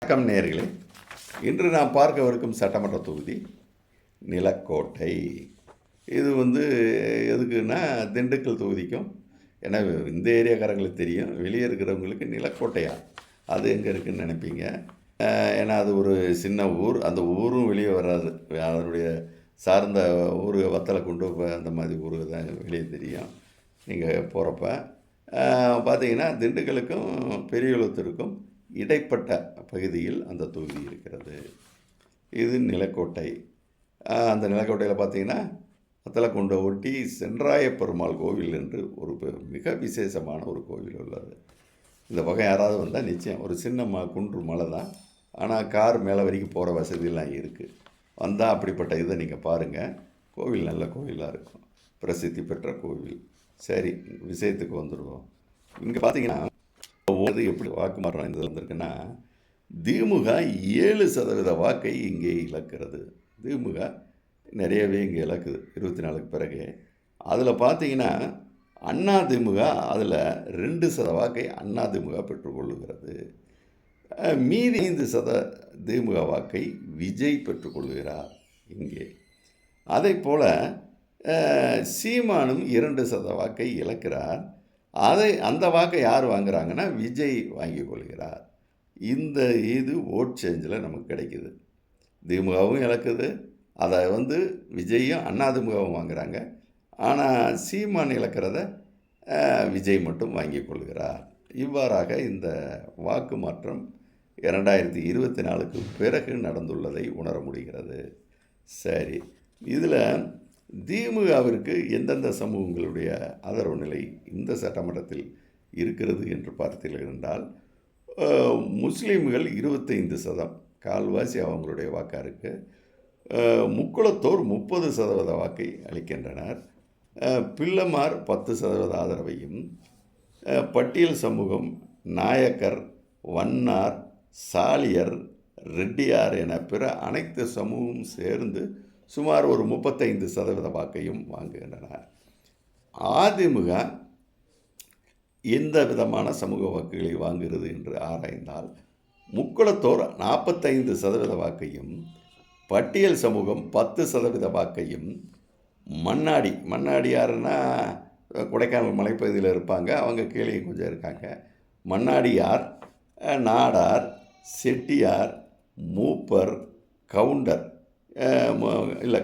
வணக்கம் நேயர்களே. இன்று நாம் பார்க்கவிருக்கும் சட்டமன்ற தொகுதி நிலக்கோட்டை. இது எதுக்குன்னா திண்டுக்கல் தொகுதிக்கும். ஏன்னா இந்த ஏரியாக்காரங்களுக்கு தெரியும், வெளியே இருக்கிறவங்களுக்கு நிலக்கோட்டையா அது எங்கே இருக்குதுன்னு நினைப்பீங்க. ஏன்னா அது ஒரு சின்ன ஊர், அந்த ஊரும் வெளியே வராது. அதனுடைய சார்ந்த ஊர் வத்தலை கொண்டு அந்த மாதிரி ஊர் தான் வெளியே தெரியும். நீங்கள் போகிறப்ப பார்த்தீங்கன்னா திண்டுக்கலுக்கும் பெரியகுளத்திற்கும் இடைப்பட்ட பகுதியில் அந்த தொகுதி இருக்கிறது. இது நிலக்கோட்டை. அந்த நிலக்கோட்டையில் பார்த்தீங்கன்னா வத்தலக்குண்டை ஒட்டி சென்றாய பெருமாள் கோவில் என்று ஒரு மிக விசேஷமான ஒரு கோவில் உள்ளது. இந்த பக்கம் யாராவது வந்தால் நிச்சயம் ஒரு சின்ன குன்று மலை தான், ஆனால் கார் மேலே வரைக்கும் போகிற வசதியெல்லாம் இருக்குது. வந்தால் அப்படிப்பட்ட இதை நீங்கள் பாருங்கள். கோவில் நல்ல கோவிலாக இருக்கும், பிரசித்தி பெற்ற கோவில். சரி, விஷயத்துக்கு வந்துடுவோம். இங்கே பார்த்தீங்கன்னா எப்படி வாக்கு மாற்றம் இந்த வந்திருக்குன்னா, திமுக 7% வாக்கை இங்கே இழக்கிறது. திமுக நிறையவே இங்கே இழக்குது 24க்கு பிறகு. அதில் பார்த்தீங்கன்னா அதிமுக அதில் 2% வாக்கை அதிமுக பெற்றுக்கொள்ளுகிறது. மீதி 5% திமுக வாக்கை விஜய் பெற்றுக்கொள்கிறார் இங்கே. அதை போல் சீமானும் 2% வாக்கை இழக்கிறார். அந்த வாக்கை யார் வாங்குறாங்கன்னா விஜய் வாங்கி கொள்கிறார். இது ஓட் சேஞ்சில் நமக்கு கிடைக்குது. திமுகவும் இழக்குது, அதை விஜயும் அதிமுகவும் வாங்குகிறாங்க. ஆனால் சீமான் இழக்கிறத விஜய் மட்டும் வாங்கி கொள்கிறார். இவ்வாறாக இந்த வாக்கு மாற்றம் 2024க்கு பிறகு நடந்துள்ளதை உணர முடிகிறது. சரி, இதில் திமுகவிற்கு எந்தெந்த சமூகங்களுடைய ஆதரவு நிலை இந்த சட்டமன்றத்தில் இருக்கிறது என்று பார்த்தீர்கள் என்றால், முஸ்லீம்கள் 25%, கால்வாசி அவங்களுடைய வாக்காக இருக்குது. முக்குளத்தோர் 30% வாக்கை அளிக்கின்றனர். பிள்ளைமார் 10% ஆதரவையும், பட்டியல் சமூகம், நாயக்கர், வண்ணார், சாலியர், ரெட்டியார் என பிற அனைத்து சமூகமும் சேர்ந்து சுமார் ஒரு 35% வாக்கையும் வாங்குகின்றனர். அதிமுக எந்த விதமான சமூக வாக்குகளை வாங்குகிறது என்று ஆராய்ந்தால், முக்குளத்தோர் 45% வாக்கையும், பட்டியல் சமூகம் 10% வாக்கையும், மண்ணாடி யாருன்னா கொடைக்கானல் மலைப்பகுதியில் இருப்பாங்க, அவங்க கீழே கொஞ்சம் இருக்காங்க. மண்ணாடியார், நாடார், செட்டியார், மூப்பர், கவுண்டர்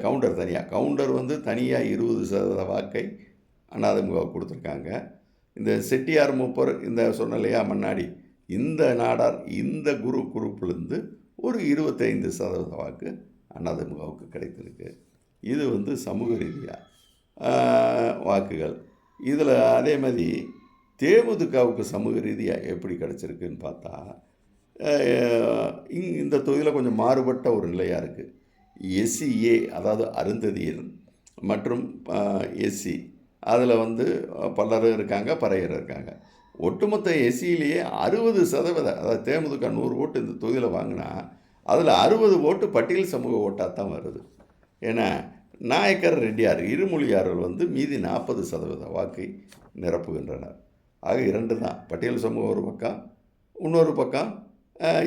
கவுண்டர் தனியாக, கவுண்டர் தனியாக 20% வாக்கை அதிமுக கொடுத்துருக்காங்க. இந்த செட்டியார், மூப்பர், இந்த சொன்ன இல்லையா மண்ணாடி, இந்த நாடார், இந்த குரூப்லேருந்து ஒரு 25% வாக்கு அதிமுகவுக்கு கிடைத்திருக்கு. இது சமூக ரீதியாக வாக்குகள். இதில் அதே மாதிரி தேமுதிகவுக்கு சமூக ரீதியாக எப்படி கிடச்சிருக்குன்னு பார்த்தா, இந்த தொகுதியில் கொஞ்சம் மாறுபட்ட ஒரு நிலையாக இருக்குது. எஸ்சிஏ, அதாவது அருந்ததியர் மற்றும் எஸ்சி, அதில் பலரும் இருக்காங்க, பறையர் இருக்காங்க. ஒட்டுமொத்த எஸ்சியிலேயே 60%, அதாவது தேமுதிக 100 ஓட்டு இந்த தொகுதியில் வாங்கினா அதில் 60 ஓட்டு பட்டியல் சமூக ஓட்டாக தான் வருது. ஏன்னா நாயக்கர், ரெட்டியார், இருமொழியார்கள் மீதி 40% வாக்கை நிரப்புகின்றனர். ஆக 2 தான், பட்டியல் சமூகம் ஒரு பக்கம், இன்னொரு பக்கம்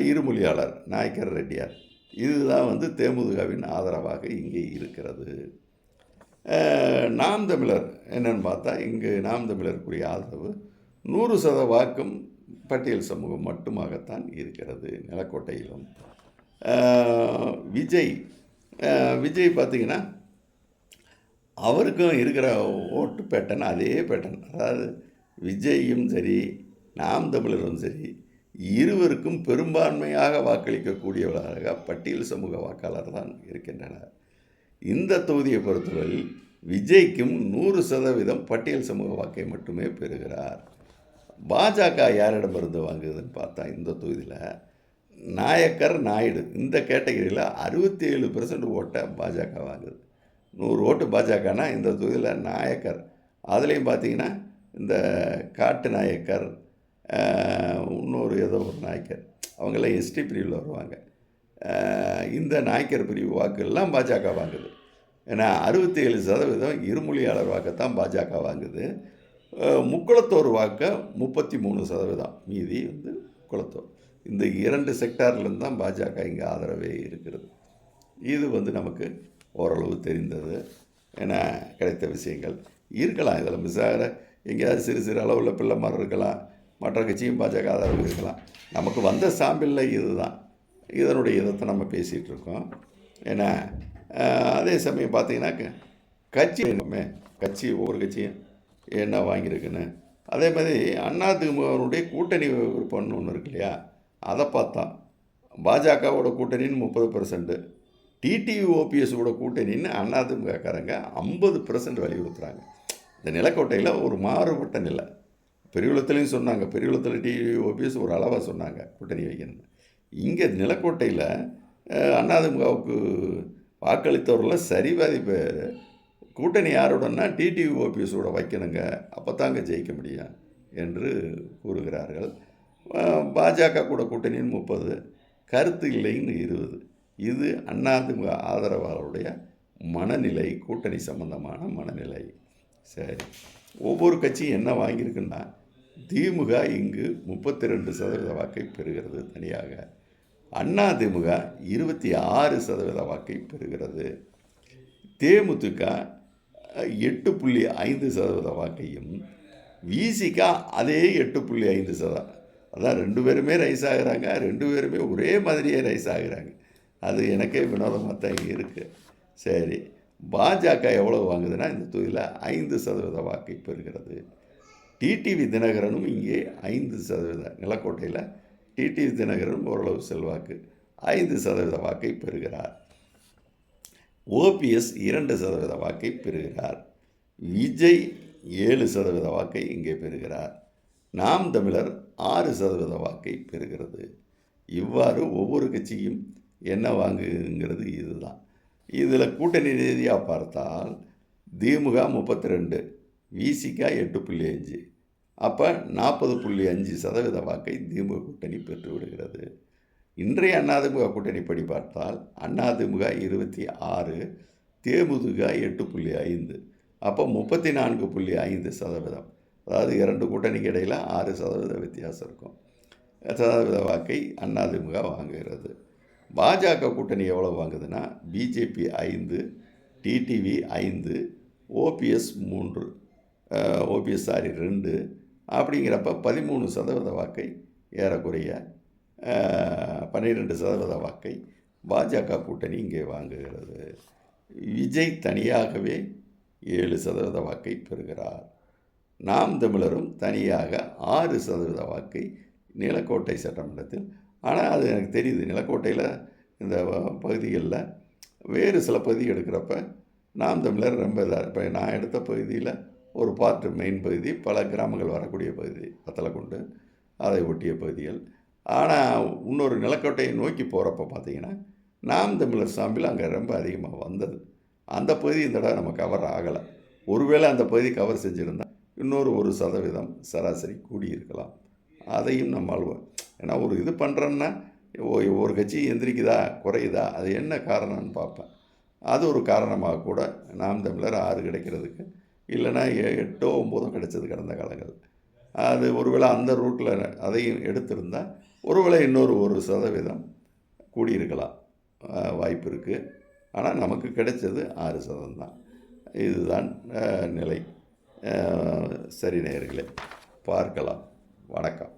இருமொழியாளர் நாயக்கர், ரெட்டியார். இதுதான் தேமுதிகவின் ஆதரவாக இங்கே இருக்கிறது. நாம் தமிழர் என்னென்னு பார்த்தா, இங்கு நாம் தமிழருக்குரிய ஆதரவு 100% வாக்கும் பட்டியல் சமூகம் மட்டுமாகத்தான் இருக்கிறது நிலக்கோட்டையிலும். விஜய் பார்த்திங்கன்னா அவருக்கும் இருக்கிற ஓட்டு பேட்டன் அதே பேட்டன். அதாவது விஜயும் சரி, நாம் தமிழரும் சரி, இருவருக்கும் பெரும்பான்மையாக வாக்களிக்கக்கூடியவர்களாக பட்டியல் சமூக வாக்காளர் தான் இருக்கின்றனர். இந்த தொகுதியை பொறுத்தவரையில் விஜய்க்கும் 100% பட்டியல் சமூக வாக்கை மட்டுமே பெறுகிறார். பாஜக யாரிடமிருந்து வாங்குதுன்னு பார்த்தா, இந்த தொகுதியில் நாயக்கர், நாயுடு இந்த கேட்டகரியில் 67% ஓட்டை பாஜக வாங்குது. 100 ஓட்டு பாஜகனா இந்த தொகுதியில் நாயக்கர், அதுலேயும் பார்த்திங்கன்னா இந்த காட்டு நாயக்கர், இன்னொரு ஏதோ ஒரு நாயக்கர், அவங்கெல்லாம் எஸ்டி பிரிவில் வருவாங்க. இந்த நாயக்கர் பிரிவு வாக்குகள்லாம் பாஜக வாங்குது. ஏன்னா 67% இருமொழியாளர் வாக்கைத்தான் பாஜக வாங்குது. முக்குளத்தோர் வாக்கை 33%, மீதி குளத்தோர். இந்த 2 செக்டார்லேருந்து தான் பாஜக இங்கே ஆதரவே இருக்கிறது. இது வந்து நமக்கு ஓரளவு தெரிந்தது என கிடைத்த விஷயங்கள் இருக்கலாம். இதில் மிஸ்ஸாகிற எங்கேயாவது சிறு சிறு அளவில் பிள்ளை மாதிரி இருக்கலாம், மற்ற கட்சியும் பாஜக ஆதரவு இருக்கலாம். நமக்கு வந்த சாம்பிளில் இதுதான், இதனுடைய இதத்தை நம்ம பேசிகிட்டு இருக்கோம். ஏன்னா அதே சமயம் பார்த்தீங்கன்னா கட்சி ஒவ்வொரு கட்சியும் என்ன வாங்கியிருக்குன்னு, அதே மாதிரி அதிமுகவுடைய கூட்டணி விருப்பம்னு ஒன்று இருக்கு இல்லையா, அதை பார்த்தோம். பாஜகவோட கூட்டணின்னு 30%, டிடிவி ஓபிஎஸோட கூட்டணின்னு அதிமுகக்காரங்க 50% வலியுறுத்துகிறாங்க. இந்த நிலக்கோட்டையில் ஒரு மாறுபட்ட நிலை. பெரியகுளத்துலேயும் சொன்னாங்க, பெரியகுளத்தில் டிடிவி ஓபிஎஸ் ஒரு அளவாக சொன்னாங்க கூட்டணி வைக்கணும்னு. இங்கே நிலக்கோட்டையில் அதிமுகவுக்கு வாக்களித்தவரில் சரிபாதி பேர் கூட்டணி யாரோடனா டிடிவி ஓபிஎஸோட வைக்கணுங்க, அப்போ தாங்க ஜெயிக்க முடியும் என்று கூறுகிறார்கள். பாஜக கூட கூட்டணின்னு 30, கருத்து இல்லைன்னு 20. இது அதிமுக ஆதரவாளருடைய மனநிலை, கூட்டணி சம்பந்தமான மனநிலை. சரி, ஒவ்வொரு கட்சியும் என்ன வாங்கியிருக்குன்னா, திமுக இங்கு 32% வாக்கை பெறுகிறது தனியாக, அதிமுக 26% வாக்கை பெறுகிறது, தேமுதிக 8.5% வாக்கையும், விசிக அதே 8.5%. அதான் 2 பேருமே ரைஸ் ஆகிறாங்க, 2 பேருமே ஒரே மாதிரியே ரைஸ் ஆகிறாங்க. அது எனக்கே வினோதமாக தான் இருக்குது. சரி, பாஜக எவ்வளோ வாங்குதுன்னா இந்த தொகுதியில் 5% வாக்கை பெறுகிறது. டிடிவி தினகரனும் இங்கே 5%, நிலக்கோட்டையில் டிடிவி தினகரனும் ஓரளவு செல்வாக்கு 5% வாக்கை பெறுகிறார். ஓபிஎஸ் 2% வாக்கை பெறுகிறார். விஜய் 7% வாக்கை இங்கே பெறுகிறார். நாம் தமிழர் 6% வாக்கை பெறுகிறது. இவ்வாறு ஒவ்வொரு கட்சியும் என்ன வாங்குங்கிறது இதுதான். இதில் கூட்டணி ரீதியாக பார்த்தால் திமுக 32, விசிக 8.5, அப்போ 40.5% வாக்கை திமுக கூட்டணி பெற்றுவிடுகிறது. இன்றைய அதிமுக கூட்டணிப்படி பார்த்தால் அதிமுக 26, தேமுதிக 8.5, அப்போ 34.5%. அதாவது 2 கூட்டணிக்கு இடையில் 6% வித்தியாசம் இருக்கும். சதவீத வாக்கை அதிமுக வாங்குகிறது. பாஜக கூட்டணி எவ்வளோ வாங்குதுன்னா, பிஜேபி 5, டிடிவி 5, ஓபிஎஸ் 3, ஓபிஎஸ் 2, அப்படிங்கிறப்ப 13% வாக்கை, ஏறக்குறைய 12% வாக்கை பாஜக கூட்டணி இங்கே வாங்குகிறது. விஜய் தனியாகவே 7% வாக்கை பெறுகிறார். நாம் தமிழரும் தனியாக 6% வாக்கை நிலக்கோட்டை சட்டமன்றத்தில். ஆனால் அது எனக்கு தெரியுது, நிலக்கோட்டையில் இந்த பகுதிகளில் வேறு சில பகுதி எடுக்கிறப்ப நாம் தமிழர் ரொம்ப இதாக. இப்போ நான் எடுத்த பகுதியில் ஒரு பார்ட்டு மெயின் பகுதி, பல கிராமங்கள் வரக்கூடிய பகுதி, வத்தலக்குண்டு அதை ஒட்டிய பகுதிகள். ஆனால் இன்னொரு நிலக்கோட்டையை நோக்கி போகிறப்ப பார்த்திங்கன்னா நாம் தமிழர் சாம்பிள் அங்கே ரொம்ப அதிகமாக வந்தது. அந்த பகுதி இந்த தடவை நம்ம கவர் ஆகலை. ஒருவேளை அந்த பகுதி கவர் செஞ்சுருந்தால் இன்னொரு 1% சராசரி கூடியிருக்கலாம். அதையும் நம்மால், ஏன்னா ஒரு இது பண்ணுறோன்னா ஒரு கட்சி எந்திரிக்குதா குறையுதா, அது என்ன காரணம்னு பார்ப்பேன். அது ஒரு காரணமாக கூட நாம் தமிழர் 6 கிடைக்கிறதுக்கு, இல்லைன்னா 8ஓ 9ஓ கிடைச்சது கடந்த காலங்கள். அது ஒருவேளை அந்த ரூட்டில் அதையும் எடுத்திருந்தால் ஒருவேளை இன்னொரு 1% கூடியிருக்கலாம், வாய்ப்பு இருக்குது. ஆனால் நமக்கு கிடைச்சது 6% தான். இதுதான் நிலை. சரி நேயர்களே, பார்க்கலாம். வணக்கம்.